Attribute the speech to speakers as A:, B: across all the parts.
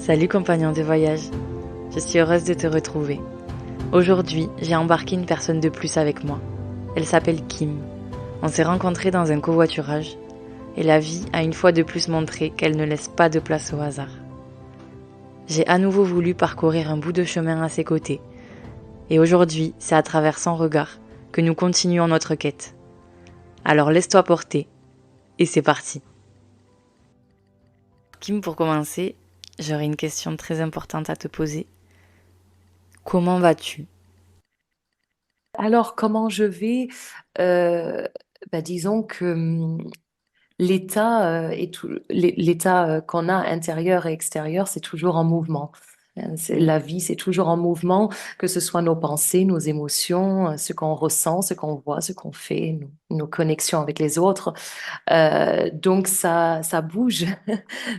A: Salut compagnon de voyage, je suis heureuse de te retrouver. Aujourd'hui, j'ai embarqué une personne de plus avec moi. Elle s'appelle Kim. On s'est rencontrés dans un covoiturage et la vie a une fois de plus montré qu'elle ne laisse pas de place au hasard. J'ai à nouveau voulu parcourir un bout de chemin à ses côtés et aujourd'hui, c'est à travers son regard que nous continuons notre quête. Alors laisse-toi porter et c'est parti. Kim, pour commencer, j'aurais une question très importante à te poser. Comment vas-tu?
B: Alors, comment je vais? Euh, Disons que l'état l'état qu'on a intérieur et extérieur, c'est toujours en mouvement.
A: Mm.
B: La vie, c'est toujours en mouvement, que ce soit nos pensées, nos émotions, ce qu'on ressent, ce qu'on voit, ce qu'on fait, nos connexions avec les autres. Donc, ça bouge,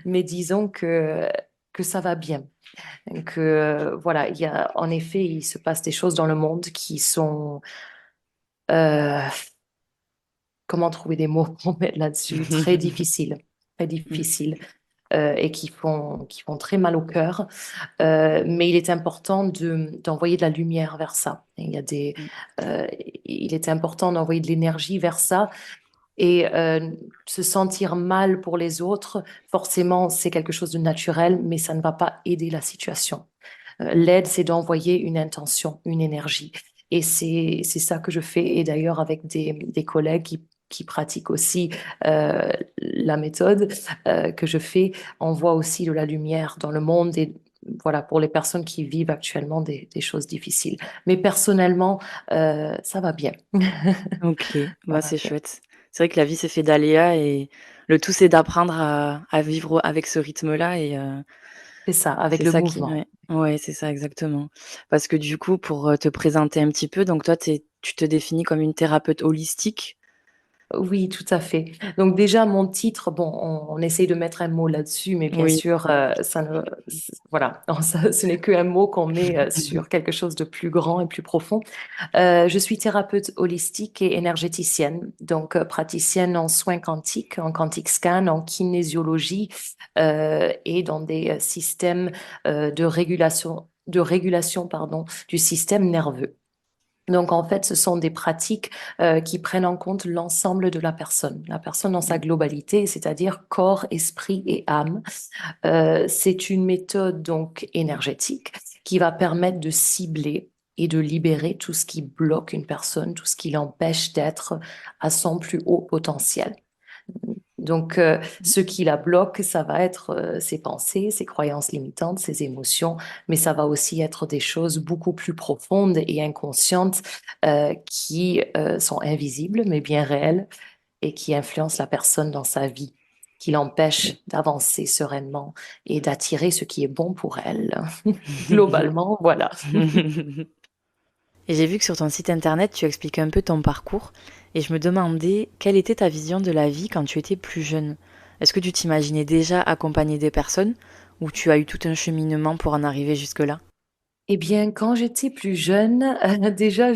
B: mais disons que ça va bien. Donc, voilà, en effet, il se passe des choses dans le monde qui sont euh, comment trouver des mots pour mettre là-dessus? Très
A: Mm.
B: difficile, et qui font très mal au cœur. Mais il est important d'envoyer de la lumière vers ça.
A: Mm.
B: Euh, il est important d'envoyer de l'énergie vers ça. Et se sentir mal pour les autres, forcément, c'est quelque chose de naturel, mais ça ne va pas aider la situation. L'aide, c'est d'envoyer une intention, une énergie. Et c'est ça que je fais. Et d'ailleurs, avec des collègues qui pratiquent aussi la méthode que je fais, on voit aussi de la lumière dans le monde et voilà, pour les personnes qui vivent actuellement des choses difficiles. Mais personnellement, ça va bien.
A: Ok,
B: Ça
A: bah
B: va
A: c'est
B: bien.
A: chouette. C'est vrai que la vie c'est fait d'aléas et le tout c'est d'apprendre à vivre avec ce rythme-là et
B: C'est ça, avec
A: c'est
B: le
A: ça qui,
B: mouvement.
A: ouais, ouais, c'est ça exactement. Parce que du coup, pour te présenter un petit peu, donc toi tu te définis comme une thérapeute holistique.
B: Oui, tout à fait. Donc déjà, mon titre, bon, on essaye de mettre un mot là-dessus, mais bien
A: Oui.
B: sûr, voilà, ce n'est qu'un mot qu'on met sur quelque chose de plus grand et plus profond. Je suis thérapeute holistique et énergéticienne, donc praticienne en soins quantiques, en quantique scan, en kinésiologie et dans des systèmes de régulation, pardon, du système nerveux. Donc, en fait, ce sont des pratiques qui prennent en compte l'ensemble de la personne dans sa
A: Mm.
B: globalité, c'est-à-dire corps, esprit et âme. C'est une méthode donc énergétique qui va permettre de cibler et de libérer tout ce qui bloque une personne, tout ce qui l'empêche d'être à son plus haut potentiel. Donc, ce qui la bloque, ça va être ses pensées, ses croyances limitantes, ses émotions, mais ça va aussi être des choses beaucoup plus profondes et inconscientes qui sont invisibles, mais bien réelles, et qui influencent la personne dans sa vie, qui l'empêchent d'avancer sereinement et d'attirer ce qui est bon pour elle. Globalement, voilà.
A: Et j'ai vu que sur ton site internet, tu expliques un peu ton parcours et je me demandais quelle était ta vision de la vie quand tu étais plus jeune. Est-ce que tu t'imaginais déjà accompagner des personnes ou tu as eu tout un cheminement pour en arriver jusque-là?
B: Eh bien, quand j'étais plus jeune, déjà,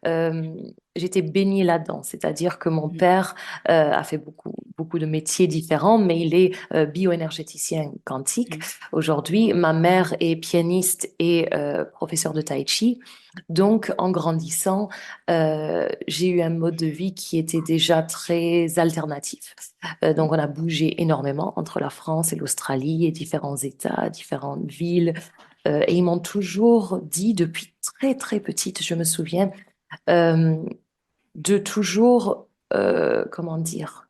B: euh, j'étais baignée là-dedans. C'est-à-dire que mon
A: Mm.
B: père a fait beaucoup, beaucoup de métiers différents, mais il est bioénergéticien quantique.
A: Mm.
B: Aujourd'hui, ma mère est pianiste et professeure de tai chi. Donc, en grandissant, j'ai eu un mode de vie qui était déjà très alternatif. Donc, on a bougé énormément entre la France et l'Australie et différents États, différentes villes. Et ils m'ont toujours dit, depuis très très petite, je me souviens, euh, de toujours, comment dire,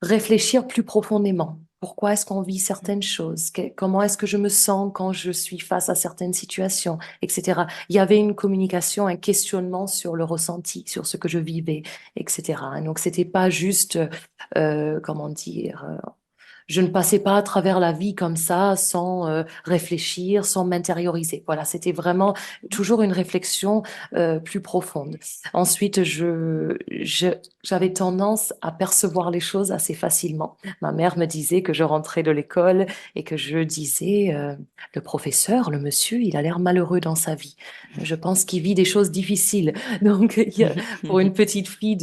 B: réfléchir plus profondément. Pourquoi est-ce qu'on vit certaines choses? Comment est-ce que je me sens quand je suis face à certaines situations, etc. Il y avait une communication, un questionnement sur le ressenti, sur ce que je vivais, etc. Donc, c'était pas juste, comment dire, je ne passais pas à travers la vie comme ça, sans réfléchir, sans m'intérioriser. Voilà, c'était vraiment toujours une réflexion plus profonde. Ensuite, j'avais tendance à percevoir les choses assez facilement. Ma mère me disait que je rentrais de l'école et que je disais, le professeur, le monsieur, il a l'air malheureux dans sa vie. Je pense qu'il vit des choses difficiles. Donc, pour une petite fille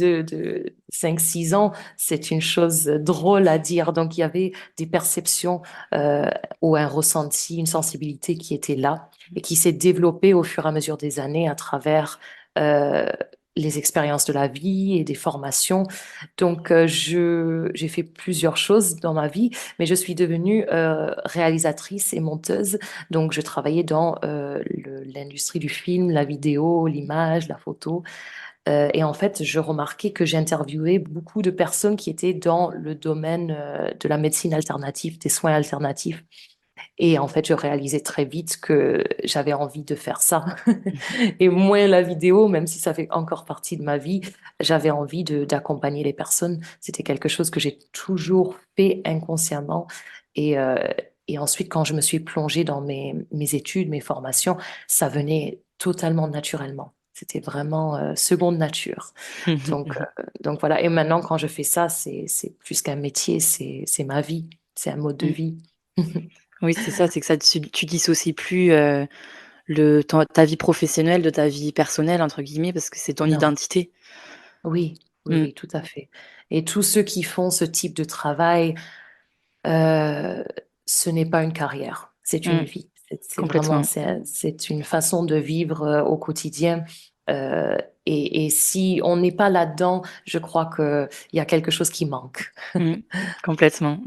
B: 5-6 ans, c'est une chose drôle à dire. Donc, il y avait des perceptions euh, ou un ressenti, une sensibilité qui était là et qui s'est développée au fur et à mesure des années à travers euh, les expériences de la vie et des formations. Donc, j'ai fait plusieurs choses dans ma vie, mais je suis devenue réalisatrice et monteuse. Donc, je travaillais dans l'industrie du film, la vidéo, l'image, la photo. Et en fait, je remarquais que j'interviewais beaucoup de personnes qui étaient dans le domaine de la médecine alternative, des soins alternatifs. Et en fait, je réalisais très vite que j'avais envie de faire ça. Et moins la vidéo, même si ça fait encore partie de ma vie, j'avais envie d'accompagner les personnes. C'était quelque chose que j'ai toujours fait inconsciemment. Et, euh, et ensuite, quand je me suis plongée dans mes études, mes formations, ça venait totalement naturellement. C'était vraiment seconde nature. Donc voilà. Et maintenant, quand je fais ça, c'est plus qu'un métier, c'est ma vie, c'est un mode de
A: Mm.
B: vie.
A: Oui, c'est ça, c'est que ça, tu dissocies plus ta vie professionnelle de ta vie personnelle, entre guillemets, parce que c'est ton
B: Non.
A: identité.
B: Oui, oui,
A: Mm,
B: oui, tout à fait. Et tous ceux qui font ce type de travail, euh, ce n'est pas une carrière, c'est une
A: mm,
B: vie. C'est vraiment,
A: complètement.
B: c'est une façon de vivre au quotidien. Euh, et si on n'est pas là-dedans, je crois qu'il y a quelque chose qui manque.
A: Mm, complètement.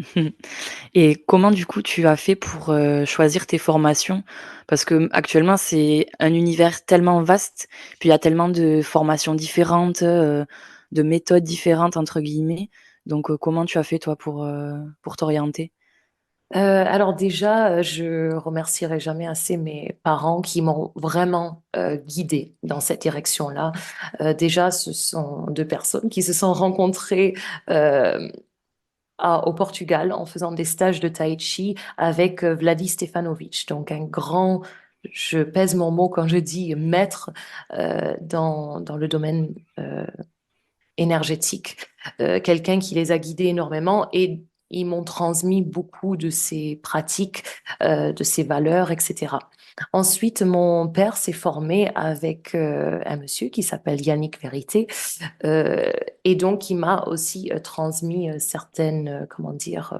A: Et comment du coup tu as fait pour choisir tes formations? Parce que actuellement c'est un univers tellement vaste, puis il y a tellement de formations différentes, de méthodes différentes entre guillemets. Donc comment tu as fait toi pour t'orienter?
B: Alors déjà, je remercierai jamais assez mes parents qui m'ont vraiment guidée dans cette direction-là. Déjà, ce sont deux personnes qui se sont rencontrées euh, au Portugal en faisant des stages de Tai Chi avec Vladi Stefanovic, donc un grand, je pèse mon mot quand je dis maître dans le domaine énergétique, quelqu'un qui les a guidés énormément et ils m'ont transmis beaucoup de ses pratiques, de ses valeurs, etc. Ensuite, mon père s'est formé avec un monsieur qui s'appelle Yannick Vérité, euh, et donc il m'a aussi transmis certaines, comment dire,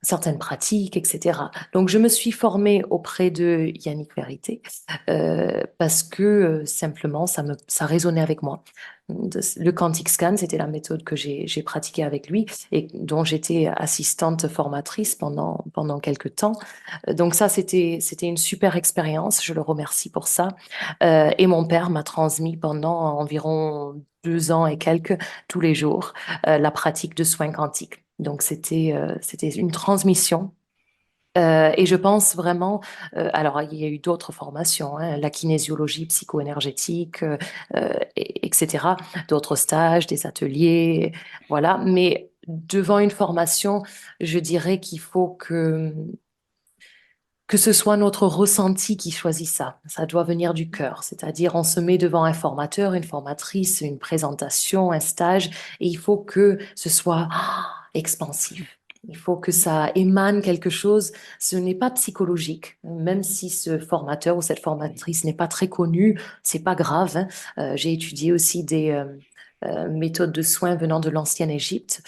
B: certaines pratiques, etc. Donc, je me suis formée auprès de Yannick Vérité parce que simplement, ça résonnait avec moi. Le Quantic Scan, c'était la méthode que j'ai pratiquée avec lui et dont j'étais assistante formatrice pendant quelques temps. Donc ça, c'était une super expérience. Je le remercie pour ça. Et mon père m'a transmis pendant environ 2 ans et quelques, tous les jours, la pratique de soins quantiques. Donc c'était une transmission. Et je pense vraiment, alors il y a eu d'autres formations, hein, la kinésiologie psycho-énergétique, etc., d'autres stages, des ateliers, voilà. Mais devant une formation, je dirais qu'il faut que ce soit notre ressenti qui choisit ça. Ça doit venir du cœur. C'est-à-dire, on se met devant un formateur, une formatrice, une présentation, un stage, et il faut que ce soit expansif. Il faut que ça émane quelque chose. Ce n'est pas psychologique. Même si ce formateur ou cette formatrice n'est pas très connu, c'est pas grave, hein. J'ai étudié aussi des méthodes de soins venant de l'ancienne Égypte,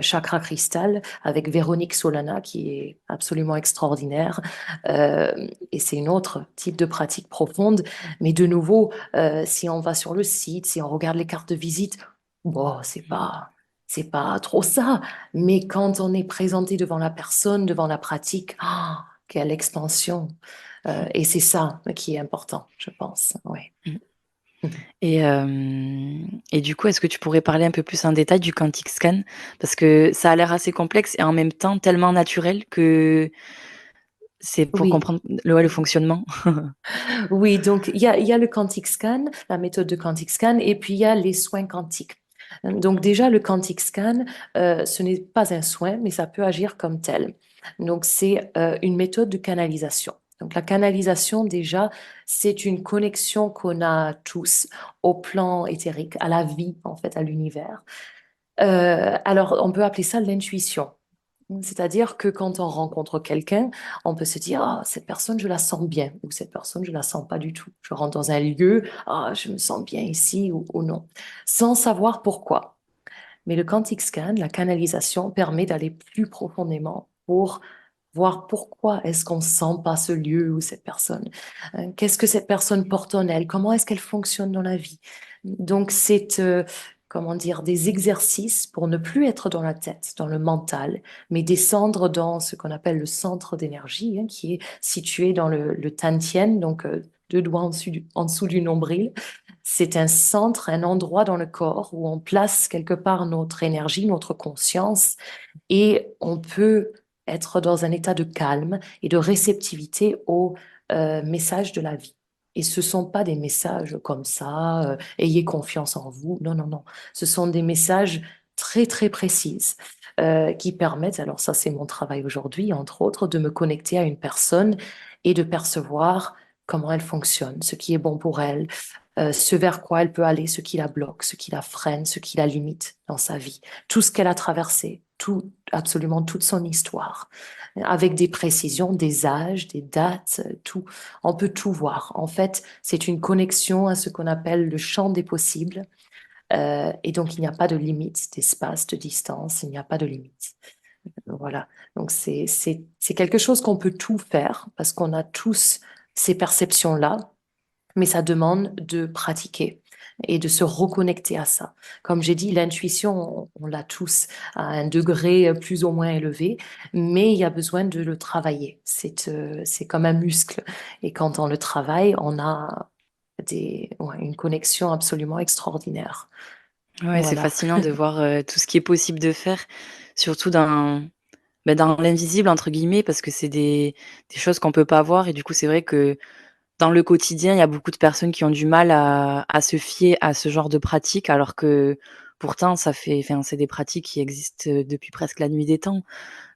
B: chakra cristal, avec Véronique Solana, qui est absolument extraordinaire. Et c'est une autre type de pratique profonde. Mais de nouveau, si on va sur le site, si on regarde les cartes de visite, bon, c'est pas trop ça. Mais quand on est présenté devant la personne, devant la pratique, quelle expansion. Et c'est ça qui est important, je pense. Ouais.
A: Et, et du coup, est-ce que tu pourrais parler un peu plus en détail du Quantic Scan? Parce que ça a l'air assez complexe et en même temps tellement naturel que c'est pour
B: Oui.
A: comprendre le fonctionnement.
B: Oui, donc il y a le quantic scan, la méthode de quantic scan, et puis il y a les soins quantiques. Donc déjà, le quantic scan, ce n'est pas un soin, mais ça peut agir comme tel. Donc c'est une méthode de canalisation. Donc la canalisation, déjà, c'est une connexion qu'on a tous au plan éthérique, à la vie, en fait, à l'univers. Alors, on peut appeler ça l'intuition. C'est-à-dire que quand on rencontre quelqu'un, on peut se dire, ah, cette personne, je la sens bien, ou cette personne, je la sens pas du tout. Je rentre dans un lieu, ah, je me sens bien ici ou non, sans savoir pourquoi. Mais le quantic scan, la canalisation, permet d'aller plus profondément pour voir pourquoi est-ce qu'on ne sent pas ce lieu ou cette personne. Qu'est-ce que cette personne porte en elle? Comment est-ce qu'elle fonctionne dans la vie? Donc, c'est, comment dire, des exercices pour ne plus être dans la tête, dans le mental, mais descendre dans ce qu'on appelle le centre d'énergie, hein, qui est situé dans le tantien, donc deux doigts en dessous du nombril. C'est un centre, un endroit dans le corps où on place quelque part notre énergie, notre conscience, et on peut être dans un état de calme et de réceptivité aux messages de la vie. Et ce ne sont pas des messages comme ça, ayez confiance en vous. Non, non, non. Ce sont des messages très, très précis qui permettent, alors ça c'est mon travail aujourd'hui, entre autres, de me connecter à une personne et de percevoir comment elle fonctionne, ce qui est bon pour elle, ce vers quoi elle peut aller, ce qui la bloque, ce qui la freine, ce qui la limite dans sa vie, tout ce qu'elle a traversé, tout, absolument toute son histoire, avec des précisions, des âges, des dates, tout. On peut tout voir. En fait, c'est une connexion à ce qu'on appelle le champ des possibles. Et donc, il n'y a pas de limite d'espace, de distance, il n'y a pas de limite. Voilà. Donc, c'est quelque chose qu'on peut tout faire parce qu'on a tous ces perceptions-là, mais ça demande de pratiquer et de se reconnecter à ça. Comme j'ai dit, l'intuition, on l'a tous à un degré plus ou moins élevé, mais il y a besoin de le travailler. C'est comme un muscle. Et quand on le travaille, on a ouais, une connexion absolument extraordinaire.
A: Ouais, c'est
B: Voilà.
A: fascinant de voir tout ce qui est possible de faire, surtout dans l'invisible, entre guillemets, parce que c'est des choses qu'on peut pas voir. Et du coup, c'est vrai que dans le quotidien, il y a beaucoup de personnes qui ont du mal à se fier à ce genre de pratique, alors que pourtant, enfin, c'est des pratiques qui existent depuis presque la nuit des temps.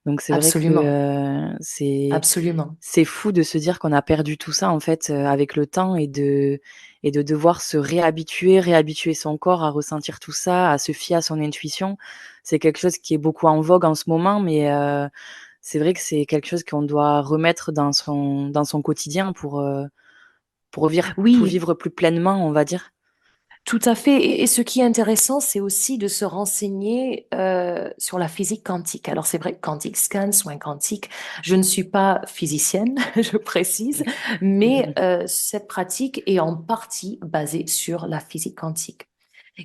A: Donc c'est vrai que
B: Absolument.
A: c'est
B: Absolument.
A: c'est fou de se dire qu'on a perdu tout ça en fait avec le temps et de devoir se réhabituer son corps à ressentir tout ça, à se fier à son intuition. C'est quelque chose qui est beaucoup en vogue en ce moment, mais c'est vrai que c'est quelque chose qu'on doit remettre dans son quotidien pour
B: Oui,
A: vivre plus pleinement, on va dire.
B: tout à fait. Et ce qui est intéressant, c'est aussi de se renseigner sur la physique quantique. Alors c'est vrai, quantique scan, soins quantiques, je ne suis pas physicienne, je précise, mais cette pratique est en partie basée sur la physique quantique,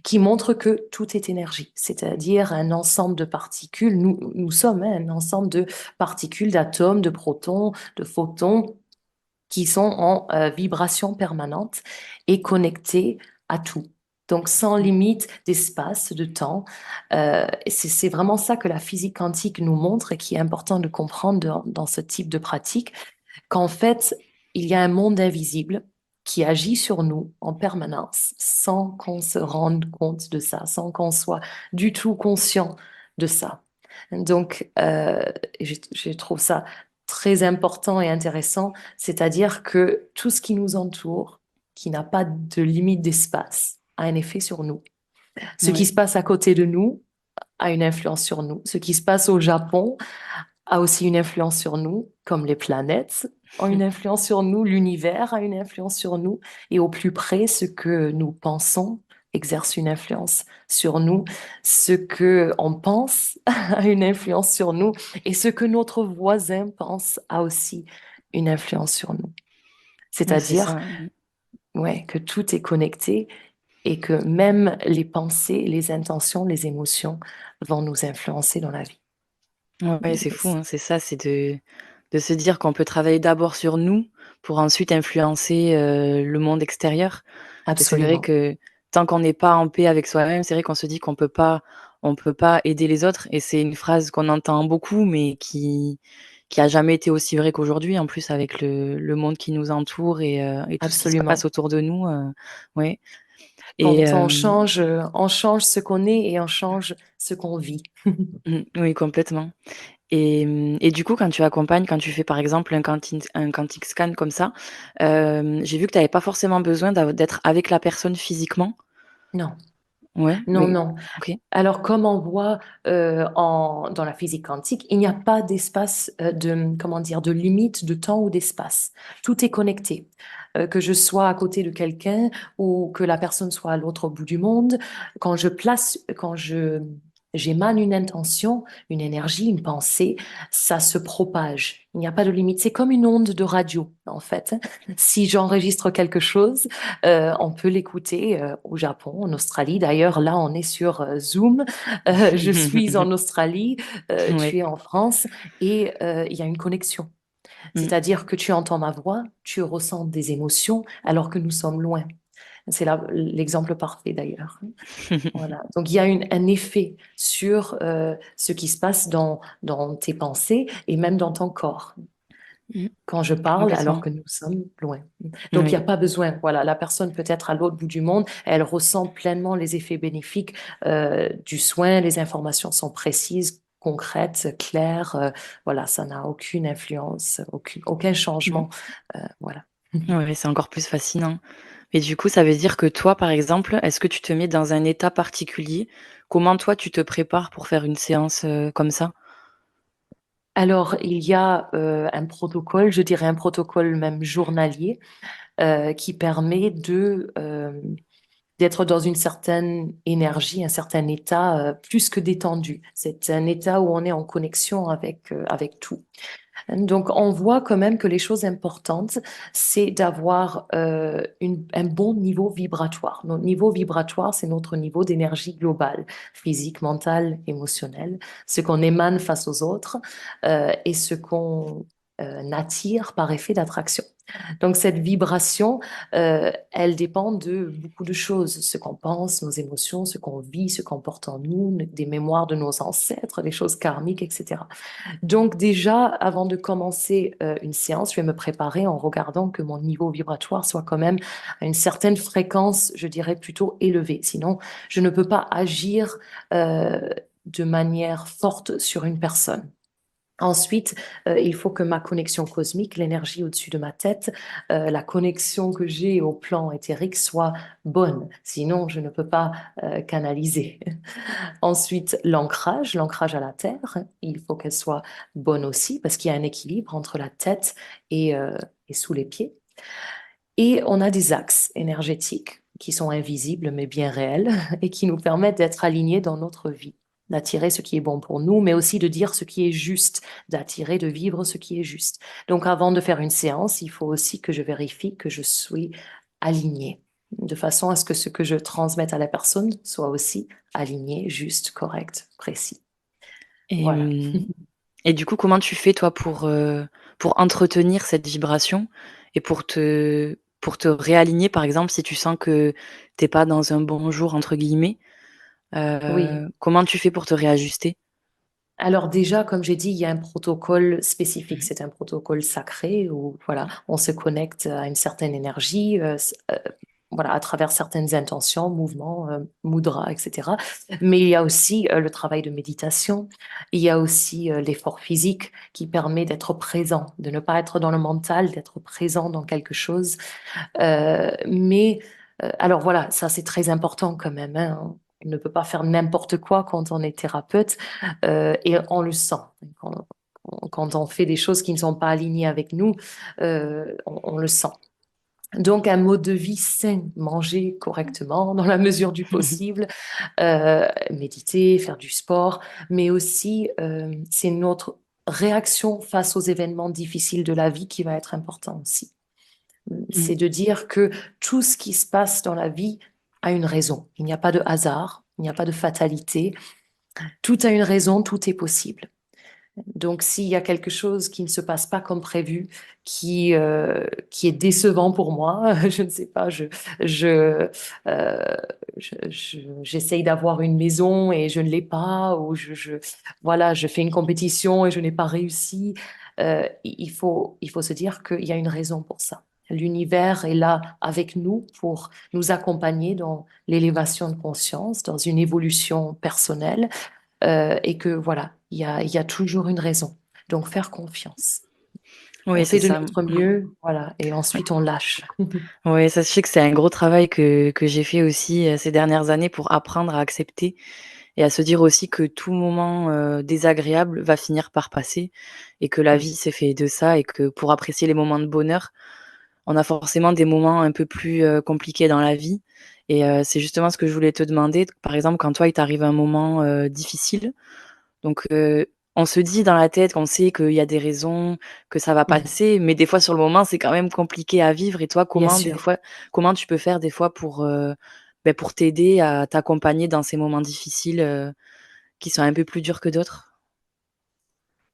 B: qui montre que tout est énergie, c'est-à-dire un ensemble de particules. Nous sommes hein, un ensemble de particules, d'atomes, de protons, de photons qui sont en vibration permanente et connectés à tout. Donc sans limite d'espace, de temps. Et c'est vraiment ça que la physique quantique nous montre et qui est important de comprendre dans ce type de pratique, qu'en fait, il y a un monde invisible qui agit sur nous en permanence sans qu'on se rende compte de ça, sans qu'on soit du tout conscient de ça. Donc, je trouve ça très important et intéressant, c'est-à-dire que tout ce qui nous entoure, qui n'a pas de limite d'espace, a un effet sur nous. Ce qui
A: Ouais.
B: se passe à côté de nous a une influence sur nous. Ce qui se passe au Japon a aussi une influence sur nous, comme les planètes ont une influence sur nous, l'univers a une influence sur nous, et au plus près, ce que nous pensons exerce une influence sur nous, ce que on pense a une influence sur nous, et ce que notre voisin pense a aussi une influence sur nous.
A: Ouais, c'est
B: C'est-à-dire,
A: ça.
B: ouais, que tout est connecté et que même les pensées, les intentions, les émotions vont nous influencer dans la vie.
A: Ouais, c'est fou, hein, c'est ça, c'est de se dire qu'on peut travailler d'abord sur nous pour ensuite influencer, le monde extérieur. Et c'est vrai
B: Absolument,
A: que tant qu'on n'est pas en paix avec soi-même, c'est vrai qu'on se dit qu'on peut pas aider les autres et c'est une phrase qu'on entend beaucoup, mais qui a jamais été aussi vraie qu'aujourd'hui, en plus avec le monde qui nous entoure et tout ce qui se passe
B: absolument.
A: autour de nous, ouais et
B: Quand on change ce qu'on est et on change ce qu'on vit.
A: oui, complètement. Et du coup, quand tu fais par exemple un quantique scan comme ça, j'ai vu que tu avais pas forcément besoin d'être avec la personne physiquement.
B: Non.
A: Ouais,
B: Non,
A: mais
B: non.
A: ok.
B: Alors, comme on voit dans la physique quantique, il n'y a pas d'espace comment dire, de limite de temps ou d'espace. Tout est connecté. Que je sois à côté de quelqu'un ou que la personne soit à l'autre bout du monde, quand j'émane une intention, une énergie, une pensée, ça se propage. Il n'y a pas de limite. C'est comme une onde de radio, en fait. Si j'enregistre quelque chose, on peut l'écouter au Japon, en Australie. D'ailleurs, là, on est sur Zoom. Je suis en Australie, tu
A: Ouais.
B: es en France et il y a une connexion.
A: Mm.
B: C'est-à-dire que tu entends ma voix, tu ressens des émotions alors que nous sommes loin. C'est l'exemple parfait d'ailleurs. Voilà. Donc il y a un effet sur ce qui se passe dans tes pensées et même dans ton corps
A: Mm.
B: quand je parle alors
A: Complètement.
B: que nous sommes loin. Donc, il n'y
A: Oui.
B: a pas besoin. Voilà, la personne peut être à l'autre bout du monde, elle ressent pleinement les effets bénéfiques du soin, les informations sont précises, concrètes, claires. Voilà, ça n'a aucune influence, aucun
A: Mm.
B: changement. Voilà.
A: Ouais, c'est encore plus fascinant. Et du coup, ça veut dire que toi, par exemple, est-ce que tu te mets dans un état particulier? Comment toi, tu te prépares pour faire une séance comme ça?
B: Alors, il y a un protocole, je dirais un protocole même journalier, qui permet d'être dans une certaine énergie, un certain état plus que détendu. C'est un état où on est en connexion avec tout. Donc, on voit quand même que les choses importantes, c'est d'avoir un bon niveau vibratoire. Notre niveau vibratoire, c'est notre niveau d'énergie globale, physique, mentale, émotionnelle, ce qu'on émane face aux autres et ce qu'on attire par effet d'attraction. Donc cette vibration, elle dépend de beaucoup de choses, ce qu'on pense, nos émotions, ce qu'on vit, ce qu'on porte en nous, des mémoires de nos ancêtres, des choses karmiques, etc. Donc déjà, avant de commencer une séance, je vais me préparer en regardant que mon niveau vibratoire soit quand même à une certaine fréquence, je dirais plutôt élevée. Sinon, je ne peux pas agir de manière forte sur une personne. Ensuite, il faut que ma connexion cosmique, l'énergie au-dessus de ma tête, la connexion que j'ai au plan éthérique soit bonne. Sinon, je ne peux pas canaliser. Ensuite, l'ancrage à la terre, il faut qu'elle soit bonne aussi parce qu'il y a un équilibre entre la tête et sous les pieds. Et on a des axes énergétiques qui sont invisibles mais bien réels et qui nous permettent d'être alignés dans notre vie, d'attirer ce qui est bon pour nous, mais aussi de dire ce qui est juste, d'attirer, de vivre ce qui est juste. Donc avant de faire une séance, il faut aussi que je vérifie que je suis alignée, de façon à ce que ce que je transmette à la personne soit aussi aligné, juste, correct, précis.
A: Et,
B: Voilà.
A: et du coup, comment tu fais toi pour entretenir cette vibration et pour te réaligner, par exemple, si tu sens que t'es pas dans un bon jour, entre guillemets,
B: Oui.
A: comment tu fais pour te réajuster?
B: Alors déjà, comme j'ai dit, il y a un protocole spécifique.
A: Mhm.
B: C'est un protocole sacré où voilà, on se connecte à une certaine énergie, voilà, à travers certaines intentions, mouvements, mudras, etc. Mais il y a aussi le travail de méditation. Il y a aussi l'effort physique qui permet d'être présent, de ne pas être dans le mental, d'être présent dans quelque chose. Alors voilà, ça c'est très important quand même, hein. On ne peut pas faire n'importe quoi quand on est thérapeute et on le sent. Quand, quand on fait des choses qui ne sont pas alignées avec nous, on le sent. Donc un mode de vie sain, manger correctement dans la mesure du possible, méditer, faire du sport, mais aussi c'est notre réaction face aux événements difficiles de la vie qui va être important aussi.
A: Mm.
B: C'est de dire que tout ce qui se passe dans la vie a une raison. Il n'y a pas de hasard, il n'y a pas de fatalité. Tout a une raison, tout est possible. Donc, s'il y a quelque chose qui ne se passe pas comme prévu, qui est décevant pour moi, je ne sais pas, euh, j'essaye d'avoir une maison et je ne l'ai pas, ou voilà, je fais une compétition et je n'ai pas réussi. Il faut se dire qu'il y a une raison pour ça. L'univers est là avec nous pour nous accompagner dans l'élévation de conscience, dans une évolution personnelle et que voilà, il y a toujours une raison. Donc faire confiance. On
A: Oui, c'est
B: fait de
A: ça.
B: notre mieux, voilà, et ensuite on lâche.
A: Ouais, ça, je sais que c'est un gros travail que j'ai fait aussi, ces dernières années pour apprendre à accepter et à se dire aussi que tout moment, désagréable va finir par passer et que la
B: Oui,
A: vie, c'est fait de ça et que pour apprécier les moments de bonheur, on a forcément des moments un peu plus, compliqués dans la vie et c'est justement ce que je voulais te demander. Par exemple, quand toi, il t'arrive un moment, difficile, donc on se dit dans la tête qu'on sait qu'il y a des raisons, que ça va
B: oui,
A: passer, mais des fois sur le moment, c'est quand même compliqué à vivre et toi,
B: bien sûr.
A: comment tu peux faire des fois pour t'aider à t'accompagner dans ces moments difficiles, qui sont un peu plus durs que d'autres?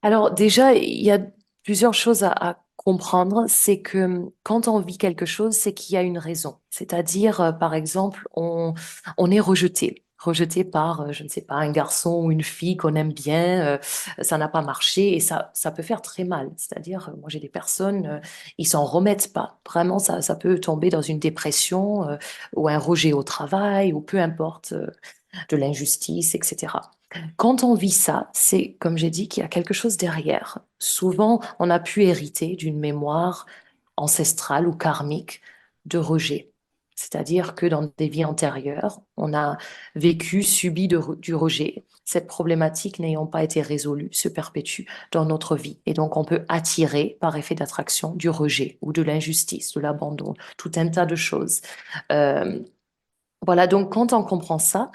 B: Alors déjà, il y a plusieurs choses à comprendre. C'est que quand on vit quelque chose, c'est qu'il y a une raison. C'est-à-dire, par exemple, on est rejeté. Rejeté par, je ne sais pas, un garçon ou une fille qu'on aime bien, ça n'a pas marché et ça peut faire très mal. C'est-à-dire, moi j'ai des personnes, ils s'en remettent pas. Vraiment, ça peut tomber dans une dépression ou un rejet au travail ou peu importe, de l'injustice, etc. Quand on vit ça, c'est, comme j'ai dit, qu'il y a quelque chose derrière. Souvent, on a pu hériter d'une mémoire ancestrale ou karmique de rejet. C'est-à-dire que dans des vies antérieures, on a vécu, subi du rejet. Cette problématique n'ayant pas été résolue se perpétue dans notre vie. Et donc, on peut attirer, par effet d'attraction, du rejet ou de l'injustice, de l'abandon, tout un tas de choses. Euh, voilà, donc quand on comprend ça,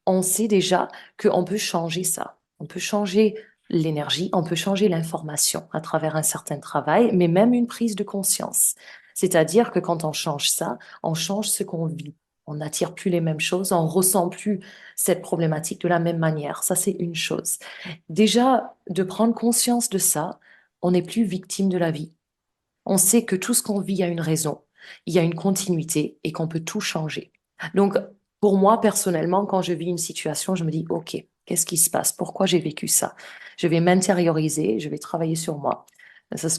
B: on sait déjà qu'on peut changer ça. On peut changer l'énergie, on peut changer l'information à travers un certain travail, mais même une prise de conscience. C'est-à-dire que quand on change ça, on change ce qu'on vit. On n'attire plus les mêmes choses, on ressent plus cette problématique de la même manière. Ça, c'est une chose. Déjà, de prendre conscience de ça, on n'est plus victime de la vie. On sait que tout ce qu'on vit a une raison, il y a une continuité et qu'on peut tout changer. Donc, pour moi, personnellement, quand je vis une situation, je me dis, OK, qu'est-ce qui se passe? Pourquoi j'ai vécu ça? Je vais m'intérioriser, je vais travailler sur moi.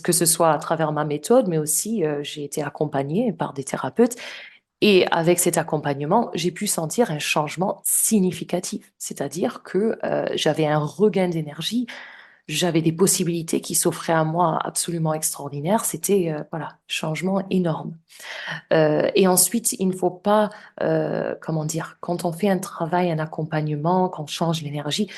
B: Que ce soit à travers ma méthode, mais aussi j'ai été accompagnée par des thérapeutes. Et avec cet accompagnement, j'ai pu sentir un changement significatif. C'est-à-dire que j'avais un regain d'énergie, j'avais des possibilités qui s'offraient à moi absolument extraordinaires. C'était voilà, changement énorme. Et ensuite, il ne faut pas, comment dire, quand on fait un travail, un accompagnement, quand on change l'énergie,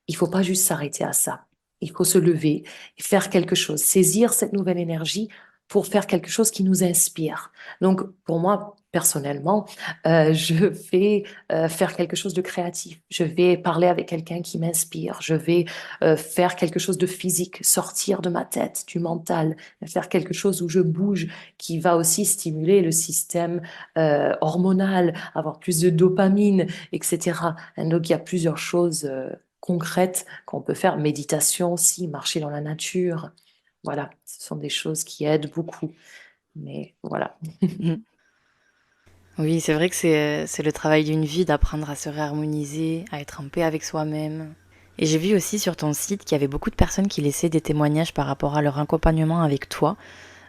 B: il faut pas juste s'arrêter à ça. Il faut se lever et faire quelque chose, saisir cette nouvelle énergie pour faire quelque chose qui nous inspire. Donc, pour moi, personnellement, je vais faire quelque chose de créatif. Je vais parler avec quelqu'un qui m'inspire. Je vais faire quelque chose de physique, sortir de ma tête, du mental, faire quelque chose où je bouge, qui va aussi stimuler le système hormonal, avoir plus de dopamine, etc. Donc, il y a plusieurs choses concrètes qu'on peut faire. Méditation aussi, marcher dans la nature. Voilà, ce sont des choses qui aident beaucoup. Mais voilà.
A: Mmh. Oui, c'est vrai que c'est le travail d'une vie d'apprendre à se réharmoniser, à être en paix avec soi-même. Et j'ai vu aussi sur ton site qu'il y avait beaucoup de personnes qui laissaient des témoignages par rapport à leur accompagnement avec toi.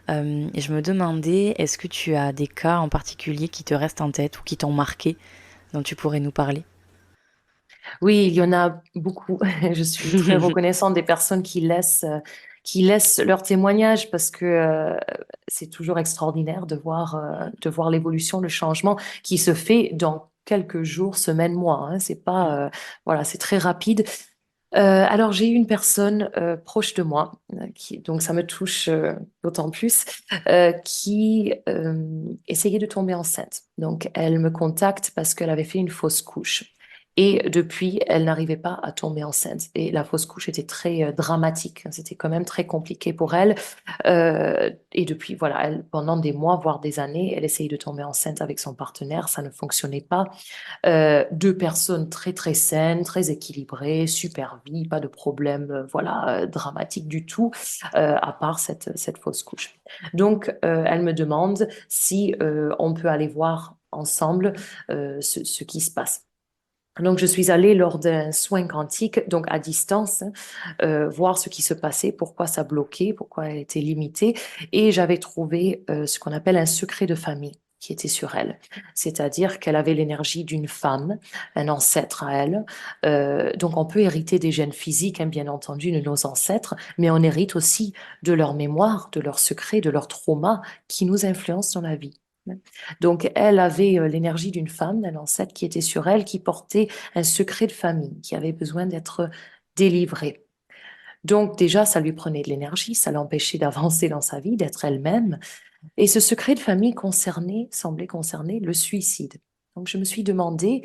A: Et je me demandais, est-ce que tu as des cas en particulier qui te restent en tête ou qui t'ont marqué, dont tu pourrais nous parler?
B: Oui, il y en a beaucoup. Je suis très reconnaissante des personnes qui laissent leur témoignage parce que c'est toujours extraordinaire de voir l'évolution, le changement qui se fait dans quelques jours, semaines, mois. Hein. C'est pas, voilà, c'est très rapide. Alors, j'ai eu une personne proche de moi, donc ça me touche d'autant plus, qui essayait de tomber enceinte. Donc, elle me contacte parce qu'elle avait fait une fausse couche. Et depuis, elle n'arrivait pas à tomber enceinte. Et la fausse couche était très dramatique. C'était quand même très compliqué pour elle. Et depuis, voilà, pendant des mois, voire des années, elle essayait de tomber enceinte avec son partenaire. Ça ne fonctionnait pas. Deux personnes très très saines, très équilibrées, super vie, pas de problème, voilà, dramatique du tout, à part cette fausse couche. Donc, elle me demande si on peut aller voir ensemble ce qui se passe. Donc, je suis allée lors d'un soin quantique, donc à distance, hein, voir ce qui se passait, pourquoi ça bloquait, pourquoi elle était limitée. Et j'avais trouvé ce qu'on appelle un secret de famille. qui était sur elle. C'est-à-dire qu'elle avait l'énergie d'une femme, un ancêtre à elle. Donc on peut hériter des gènes physiques, hein, bien entendu, de nos ancêtres, mais on hérite aussi de leur mémoire, de leurs secrets, de leurs traumas qui nous influencent dans la vie. Donc elle avait l'énergie d'une femme, d'un ancêtre qui était sur elle, qui portait un secret de famille, qui avait besoin d'être délivré. Donc déjà, ça lui prenait de l'énergie, ça l'empêchait d'avancer dans sa vie, d'être elle-même. Et ce secret de famille semblait concerner le suicide. Donc je me suis demandé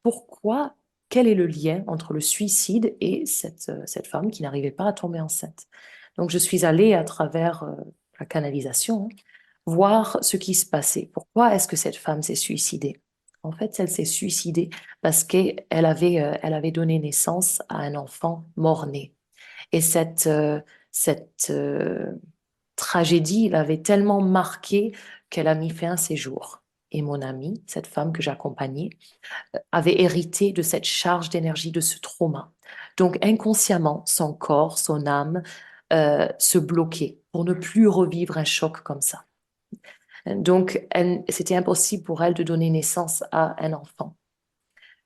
B: pourquoi, quel est le lien entre le suicide et cette femme qui n'arrivait pas à tomber enceinte. Donc je suis allée à travers la canalisation, hein, voir ce qui se passait. Pourquoi est-ce que cette femme s'est suicidée? En fait, elle s'est suicidée parce elle avait donné naissance à un enfant mort-né. Et cette tragédie l'avait tellement marquée qu'elle a mis fin à ses jours. Et mon amie, cette femme que j'accompagnais, avait hérité de cette charge d'énergie, de ce trauma. Donc inconsciemment, son corps, son âme se bloquait pour ne plus revivre un choc comme ça. Donc c'était impossible pour elle de donner naissance à un enfant.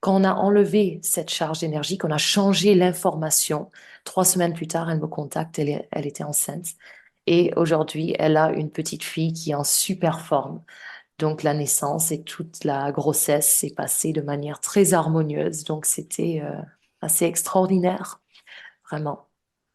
B: Quand on a enlevé cette charge d'énergie, qu'on a changé l'information, 3 semaines plus tard, elle me contacte, elle était enceinte. Et aujourd'hui, elle a une petite fille qui est en super forme. Donc la naissance et toute la grossesse s'est passée de manière très harmonieuse. Donc c'était assez extraordinaire, vraiment.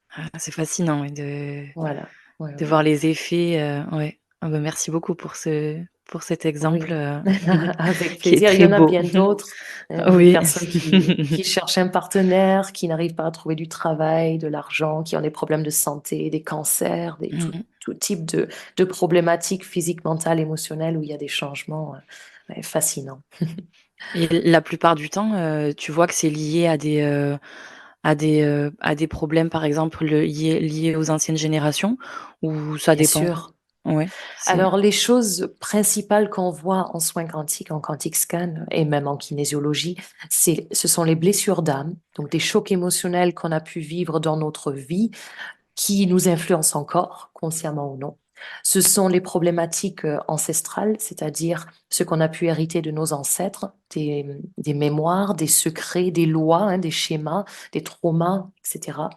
A: Ah, c'est fascinant, ouais,
B: Voilà. Oui,
A: de
B: oui.
A: voir les effets, ouais. Ah bah, merci beaucoup pour cet exemple,
B: Oui, avec
A: qui est
B: plaisir. Il y
A: très
B: en a
A: beau.
B: bien d'autres, des
A: Oui.
B: personnes qui cherchent un partenaire, qui n'arrivent pas à trouver du travail, de l'argent, qui ont des problèmes de santé, des cancers,
A: Mmh.
B: tout type de problématiques physiques, mentales, émotionnelles, où il y a des changements ouais, fascinants.
A: Et la plupart du temps, tu vois que c'est lié à des problèmes, par exemple, liés aux anciennes générations, ou ça
B: Bien
A: dépend?
B: sûr.
A: Ouais, c'est
B: Alors, les choses principales qu'on voit en soins quantiques, en quantique scan et même en kinésiologie, ce sont les blessures d'âme, donc des chocs émotionnels qu'on a pu vivre dans notre vie qui nous influencent encore, consciemment ou non. Ce sont les problématiques ancestrales, c'est-à-dire ce qu'on a pu hériter de nos ancêtres, des mémoires, des secrets, des lois, hein, des schémas, des traumas, etc.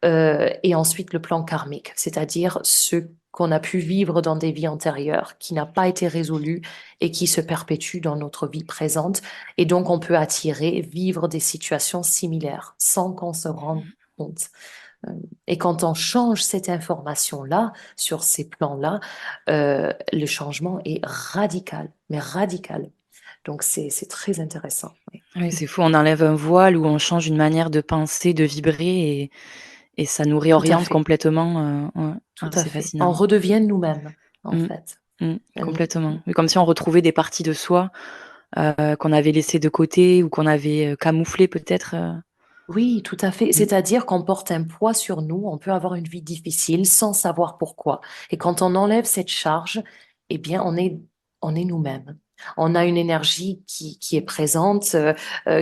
B: Et ensuite le plan karmique, c'est-à-dire ce qu'on a pu vivre dans des vies antérieures, qui n'a pas été résolu et qui se perpétue dans notre vie présente. Et donc on peut attirer, vivre des situations similaires sans qu'on se rende compte. Euh, Et quand on change cette information-là, sur ces plans-là, le changement est radical, mais radical. Donc c'est très intéressant. Oui.
A: oui, c'est fou, on enlève un voile ou on change une manière de penser, de vibrer, et ça nous
B: Tout à
A: réoriente
B: fait,
A: complètement, ouais.
B: tout
A: Ah,
B: à
A: c'est
B: fait. On
A: fascinant.
B: redevient nous-mêmes, en
A: Mmh,
B: fait.
A: mmh,
B: Euh,
A: complètement. Oui, comme si on retrouvait des parties de soi, qu'on avait laissées de côté ou qu'on avait, camouflées peut-être,
B: Oui, tout à fait.
A: mmh,
B: C'est-à-dire qu'on porte un poids sur nous, on peut avoir une vie difficile sans savoir pourquoi. Et quand on enlève cette charge, eh bien, on est nous-mêmes. On a une énergie qui est présente,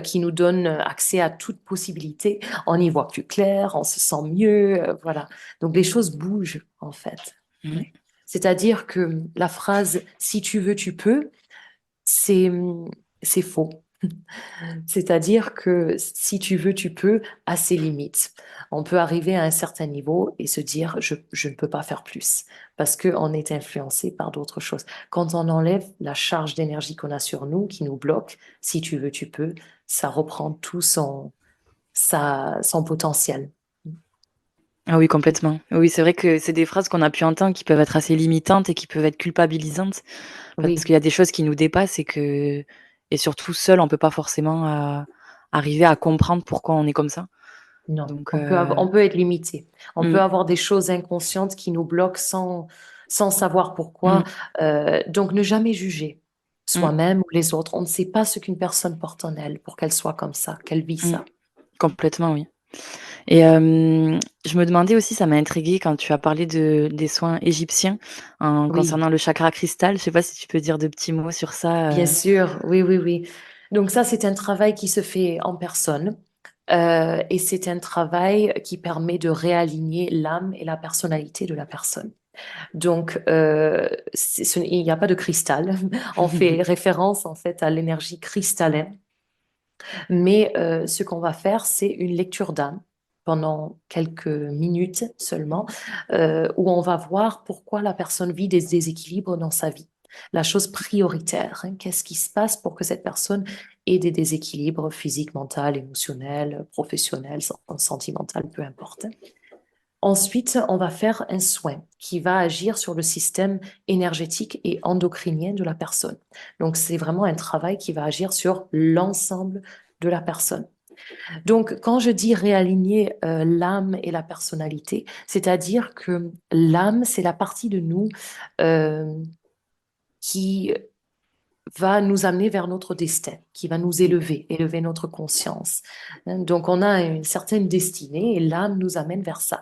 B: qui nous donne accès à toute possibilité. On y voit plus clair, on se sent mieux, voilà. Donc les choses bougent, en fait.
A: mmh.
B: Ouais. C'est-à-dire que la phrase «si tu veux, tu peux», c'est, c'est faux. C'est-à-dire que si tu veux, tu peux, à ses limites. On peut arriver à un certain niveau et se dire, je ne peux pas faire plus, parce qu'on est influencé par d'autres choses. Quand on enlève la charge d'énergie qu'on a sur nous, qui nous bloque, si tu veux, tu peux, ça reprend tout son potentiel.
A: Ah oui, complètement. Oui, c'est vrai que c'est des phrases qu'on a pu entendre qui peuvent être assez limitantes et qui peuvent être culpabilisantes, parce
B: Oui,
A: qu'il y a des choses qui nous dépassent, et surtout seul, on peut pas forcément, arriver à comprendre pourquoi on est comme ça.
B: non,
A: Donc
B: on peut être limité. On peut
A: mmh,
B: avoir des choses inconscientes qui nous bloquent sans savoir pourquoi.
A: mmh,
B: Donc, ne jamais juger
A: mmh,
B: soi-même ou les autres. On ne sait pas ce qu'une personne porte en elle pour qu'elle soit comme ça, qu'elle vit
A: mmh,
B: ça.
A: complètement, oui. Et je me demandais aussi, ça m'a intriguée quand tu as parlé des soins égyptiens en
B: Oui,
A: concernant le chakra cristal. Je sais pas si tu peux dire 2 petits mots sur
B: bien
A: ça?
B: sûr. Oui, oui, oui. Donc ça, c'est un travail qui se fait en personne. Et c'est un travail qui permet de réaligner l'âme et la personnalité de la personne. Donc, il n'y a pas de cristal. On fait référence en fait à l'énergie cristalline. Mais ce qu'on va faire, c'est une lecture d'âme pendant quelques minutes seulement, où on va voir pourquoi la personne vit des déséquilibres dans sa vie. La chose prioritaire, hein, qu'est-ce qui se passe pour que cette personne ait des déséquilibres physiques, mentaux, émotionnels, professionnels, sentimentaux, peu importe. Ensuite, on va faire un soin qui va agir sur le système énergétique et endocrinien de la personne. Donc, c'est vraiment un travail qui va agir sur l'ensemble de la personne. Donc, quand je dis réaligner l'âme et la personnalité, c'est-à-dire que l'âme, c'est la partie de nous euh, qui va nous amener vers notre destin, qui va nous élever, élever notre conscience. Hein, donc, on a une certaine destinée et l'âme nous amène vers ça.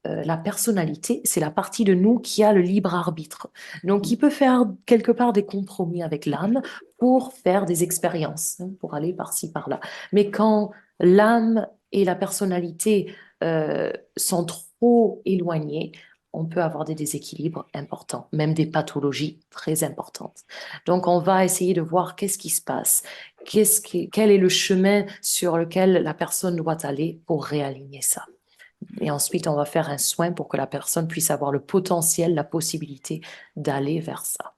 B: La personnalité, c'est la partie de nous qui a le libre arbitre. Donc, qui peut faire quelque part des compromis avec l'âme pour faire des expériences, hein, pour aller par-ci, par-là. Mais quand l'âme et la personnalité sont trop éloignées, on peut avoir des déséquilibres importants, même des pathologies très importantes. Donc, on va essayer de voir qu'est-ce qui se passe, quel est le chemin sur lequel la personne doit aller pour réaligner ça. Et ensuite, on va faire un soin pour que la personne puisse avoir le potentiel, la possibilité d'aller vers ça.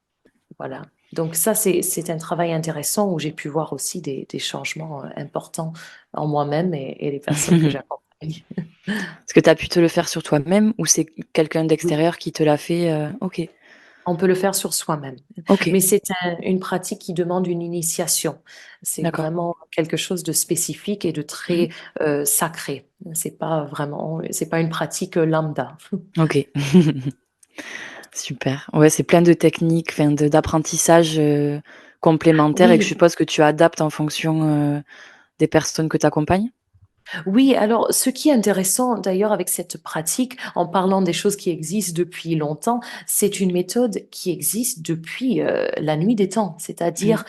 B: Voilà. Donc ça, c'est un travail intéressant où j'ai pu voir aussi des changements importants en moi-même et les personnes que j'accompagne.
A: Est-ce que tu as pu te le faire sur toi-même ou c'est quelqu'un
B: Oui.
A: d'extérieur qui te l'a fait? Ok,
B: On peut le faire sur soi-même.
A: ok,
B: Mais c'est une pratique qui demande une initiation. C'est
A: d'accord.
B: vraiment quelque chose de spécifique et de
A: Mhm.
B: très sacré. C'est pas une pratique lambda.
A: Ok, super. Ouais, c'est plein de techniques, enfin, d'apprentissage complémentaires et que je
B: Oui,
A: suppose que tu adaptes en fonction des personnes que tu accompagnes.
B: oui, alors ce qui est intéressant d'ailleurs avec cette pratique, en parlant des choses qui existent depuis longtemps, c'est une méthode qui existe depuis la nuit des temps,
A: Mhm.
B: c'est-à-dire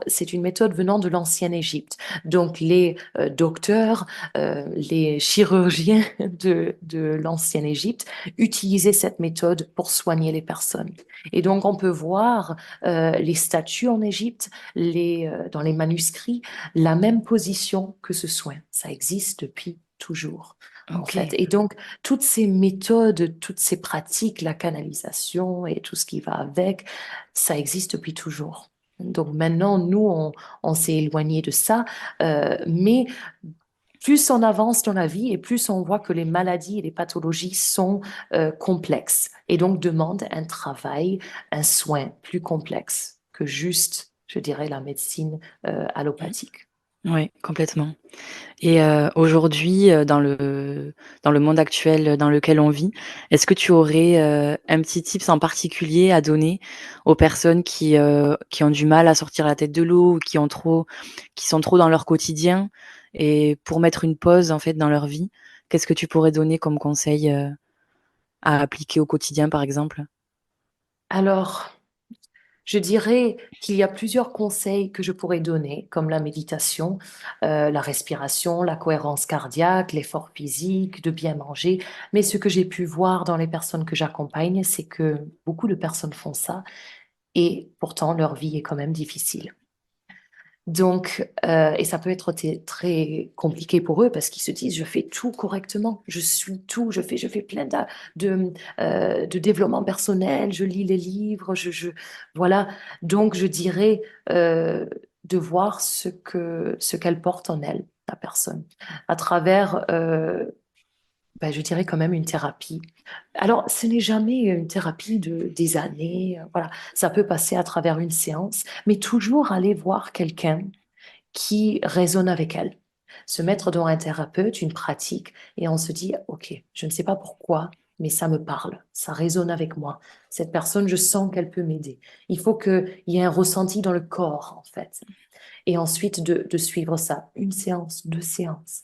B: c'est une méthode venant de l'ancienne Égypte. Donc les docteurs, les chirurgiens de l'ancienne Égypte utilisaient cette méthode pour soigner les personnes. Et donc on peut voir les statues en Égypte, dans les manuscrits, la même position que ce soin. Ça existe depuis toujours, en
A: Ok,
B: fait. Et donc, toutes ces méthodes, toutes ces pratiques, la canalisation et tout ce qui va avec, ça existe depuis toujours. Donc maintenant, nous, on s'est éloigné de ça, mais plus on avance dans la vie et plus on voit que les maladies et les pathologies sont complexes et donc demandent un travail, un soin plus complexe que juste, je dirais, la médecine allopathique.
A: oui, complètement. Et aujourd'hui, dans le monde actuel dans lequel on vit, est-ce que tu aurais, un petit tips en particulier à donner aux personnes qui ont du mal à sortir la tête de l'eau ou qui sont trop dans leur quotidien et pour mettre une pause, en fait, dans leur vie? Qu'est-ce que tu pourrais donner comme conseil, à appliquer au quotidien, par exemple?
B: Alors, je dirais qu'il y a plusieurs conseils que je pourrais donner, comme la méditation, la respiration, la cohérence cardiaque, l'effort physique, de bien manger. Mais ce que j'ai pu voir dans les personnes que j'accompagne, c'est que beaucoup de personnes font ça et pourtant leur vie est quand même difficile. Donc, et ça peut être très compliqué pour eux parce qu'ils se disent, je fais tout correctement, je suis tout, je fais plein de développement personnel, je lis les livres, voilà. Donc, je dirais de voir ce qu'elle porte en elle, la personne, à travers ben, je dirais quand même une thérapie. Alors, ce n'est jamais une thérapie de des années, voilà. Ça peut passer à travers une séance, mais toujours aller voir quelqu'un qui résonne avec elle. Se mettre devant un thérapeute, une pratique, et on se dit, OK, je ne sais pas pourquoi, mais ça me parle, ça résonne avec moi. Cette personne, je sens qu'elle peut m'aider. Il faut qu'il y ait un ressenti dans le corps, en fait. Et ensuite, de suivre ça, une séance, deux séances,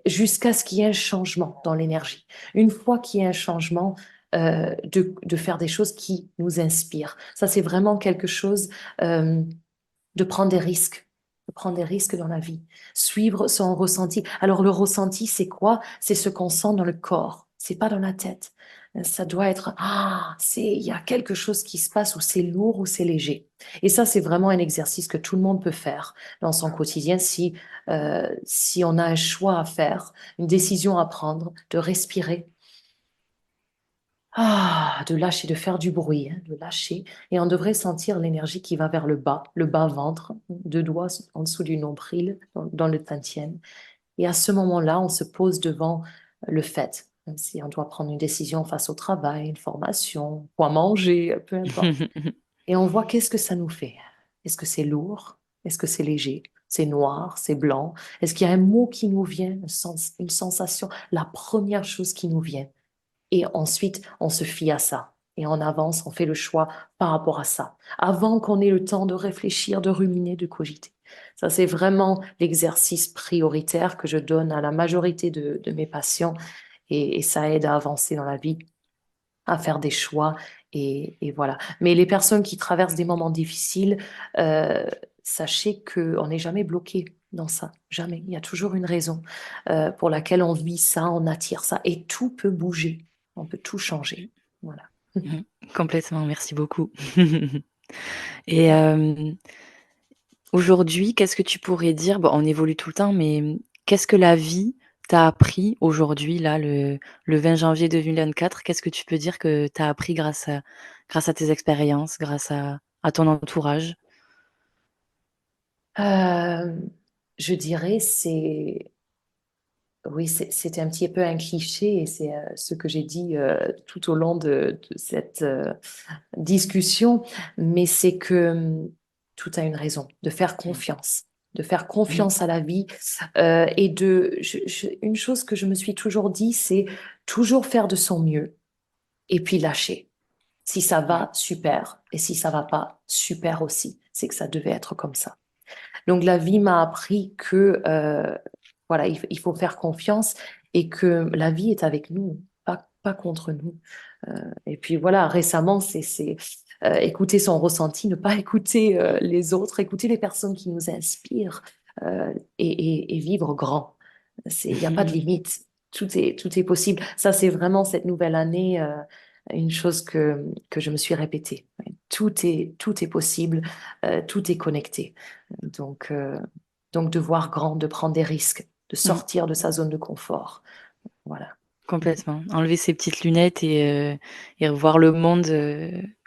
B: jusqu'à ce qu'il y ait un changement dans l'énergie. Une fois qu'il y a un changement, de faire des choses qui nous inspirent. Ça, c'est vraiment quelque chose de prendre des risques, de prendre des risques dans la vie, suivre son ressenti. Alors le ressenti, c'est quoi? C'est ce qu'on sent dans le corps, c'est pas dans la tête. Ça doit être, il y a quelque chose qui se passe où c'est lourd ou c'est léger. Et ça, c'est vraiment un exercice que tout le monde peut faire dans son quotidien si on a un choix à faire, une décision à prendre, de respirer. De lâcher, de faire du bruit, hein, de lâcher. Et on devrait sentir l'énergie qui va vers le bas ventre, deux doigts en dessous du nombril, dans le tantien. Et à ce moment-là, on se pose devant le fait. Si on doit prendre une décision face au travail, une formation, quoi manger, peu importe. Et on voit qu'est-ce que ça nous fait. Est-ce que c'est lourd? Est-ce que c'est léger? C'est noir? C'est blanc? Est-ce qu'il y a un mot qui nous vient, une sensation? La première chose qui nous vient. Et ensuite, on se fie à ça. Et on avance, on fait le choix par rapport à ça, avant qu'on ait le temps de réfléchir, de ruminer, de cogiter. Ça, c'est vraiment l'exercice prioritaire que je donne à la majorité de mes patients et ça aide à avancer dans la vie, à faire des choix et voilà. Mais les personnes qui traversent des moments difficiles, euh, sachez qu'on n'est jamais bloqué dans ça, jamais. Il y a toujours une raison pour laquelle on vit ça, on attire ça et tout peut bouger, on peut tout changer. Voilà.
A: Complètement, merci beaucoup. Et aujourd'hui, qu'est-ce que tu pourrais dire? Bon, on évolue tout le temps, mais qu'est-ce que la vie t'a appris aujourd'hui, là, le 20 janvier 2024? Qu'est-ce que tu peux dire que t'as appris grâce à tes expériences, grâce à ton entourage?
B: Euh, je dirais, oui, c'était un petit peu un cliché et c'est ce que j'ai dit tout au long de cette discussion, mais c'est que tout a une raison, de faire
A: Mmh.
B: confiance à la vie une chose que je me suis toujours dit, c'est toujours faire de son mieux et puis lâcher. Si ça
A: Mmh.
B: va, super, et si ça va pas, super aussi. C'est que ça devait être comme ça. Donc la vie m'a appris que voilà, il faut faire confiance et que la vie est avec nous, pas contre nous. Et puis voilà, récemment, c'est écouter son ressenti, ne pas écouter les autres, écouter les personnes qui nous inspirent et vivre grand. Il n'y a pas de limite. Tout est possible. Ça, c'est vraiment cette nouvelle année, une chose que je me suis répétée. Tout est possible, tout est connecté. Donc, euh, donc de voir grand, de prendre des risques, de
A: Mmh.
B: sortir de sa zone de confort. Voilà.
A: Complètement. Enlever ses petites lunettes et revoir le monde,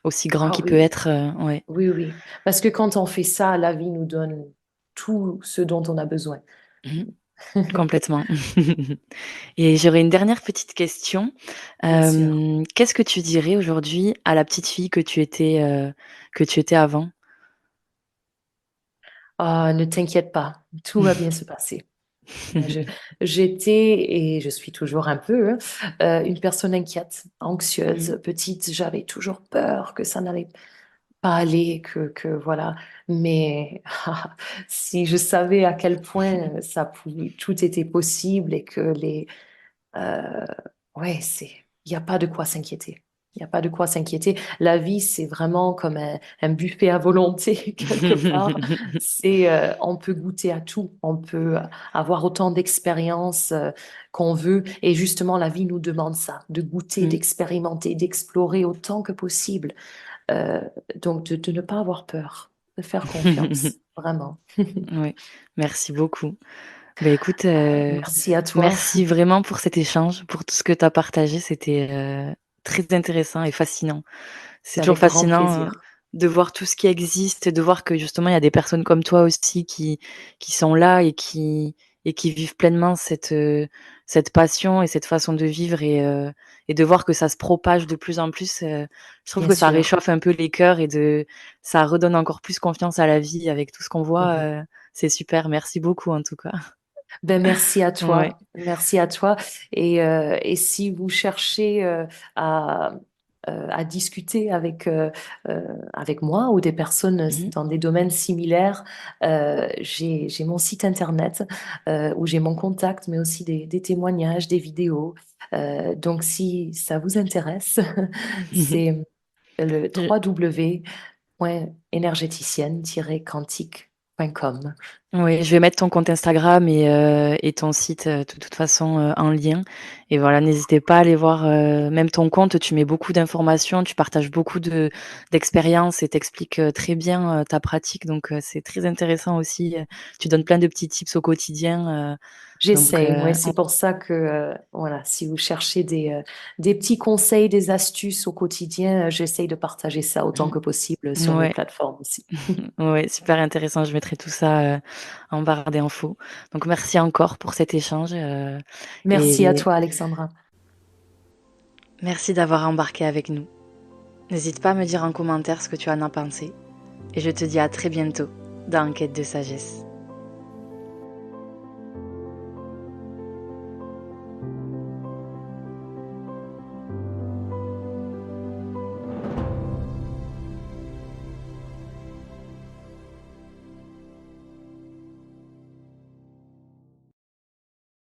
A: aussi grand
B: Ah
A: qu'il peut
B: oui,
A: être, ouais.
B: oui, oui. Parce que quand on fait ça, la vie nous donne tout ce dont on a besoin.
A: Mmh. Complètement. Et j'aurais une dernière petite question.
B: Bien sûr.
A: Qu'est-ce que tu dirais aujourd'hui à la petite fille que tu étais avant?
B: Ne t'inquiète pas, tout va bien se passer. Je- J'étais et je suis toujours un peu une personne inquiète,
A: Mmh.
B: anxieuse, petite. J'avais toujours peur que ça n'allait pas aller, que voilà. Mais si je savais à quel point tout était possible et que euh, ouais, il n'y a pas de quoi s'inquiéter. Il n'y a pas de quoi s'inquiéter. La vie, c'est vraiment comme un buffet à volonté, quelque part. On peut goûter à tout. On peut avoir autant d'expériences qu'on veut. Et justement, la vie nous demande ça, de goûter,
A: Mmh.
B: d'expérimenter, d'explorer autant que possible. Euh, donc, de ne pas avoir peur, de faire confiance, vraiment.
A: Ouais, merci beaucoup. Bah, écoute,
B: Merci à toi.
A: merci vraiment pour cet échange, pour tout ce que tu as partagé. C'était, très intéressant et fascinant. C'est
B: C'est
A: toujours
B: avec grand
A: fascinant,
B: plaisir.
A: de voir tout ce qui existe, de voir que justement il y a des personnes comme toi aussi qui sont là et qui vivent pleinement cette passion et cette façon de vivre et de voir que ça se propage de plus en plus, je trouve
B: Bien
A: que ça
B: sûr.
A: réchauffe un peu les cœurs ça redonne encore plus confiance à la vie avec tout ce qu'on voit,
B: Mhm.
A: c'est super. Merci beaucoup en tout cas.
B: Ben, merci à
A: Ouais.
B: toi. Merci à toi. Et si vous cherchez à, à discuter avec moi ou des personnes
A: Mmh.
B: dans des domaines similaires, j'ai mon site internet où j'ai mon contact, mais aussi des témoignages, des vidéos. Donc, si ça vous intéresse, c'est le
A: Je
B: www.énergéticienne-quantique.com.
A: Oui, je vais mettre ton compte Instagram et ton site, de toute façon, en lien et voilà, n'hésitez pas à aller voir, même ton compte, tu mets beaucoup d'informations, tu partages beaucoup d'expériences et tu très bien, ta pratique donc c'est très intéressant aussi, tu donnes plein de petits tips au quotidien, donc
B: J'essaye, ouais, c'est pour ça que, voilà, si vous cherchez des petits conseils, des astuces au quotidien, j'essaye de partager ça autant que possible sur mes
A: ouais,
B: plateformes aussi.
A: ouais, super intéressant, je mettrai tout ça, en barre d'infos. Donc merci encore pour cet échange,
B: Merci à
A: et
B: toi, Alexandra.
A: merci d'avoir embarqué avec nous. N'hésite pas à me dire en commentaire ce que tu en as pensé. Et je te dis à très bientôt dans Enquête de sagesse.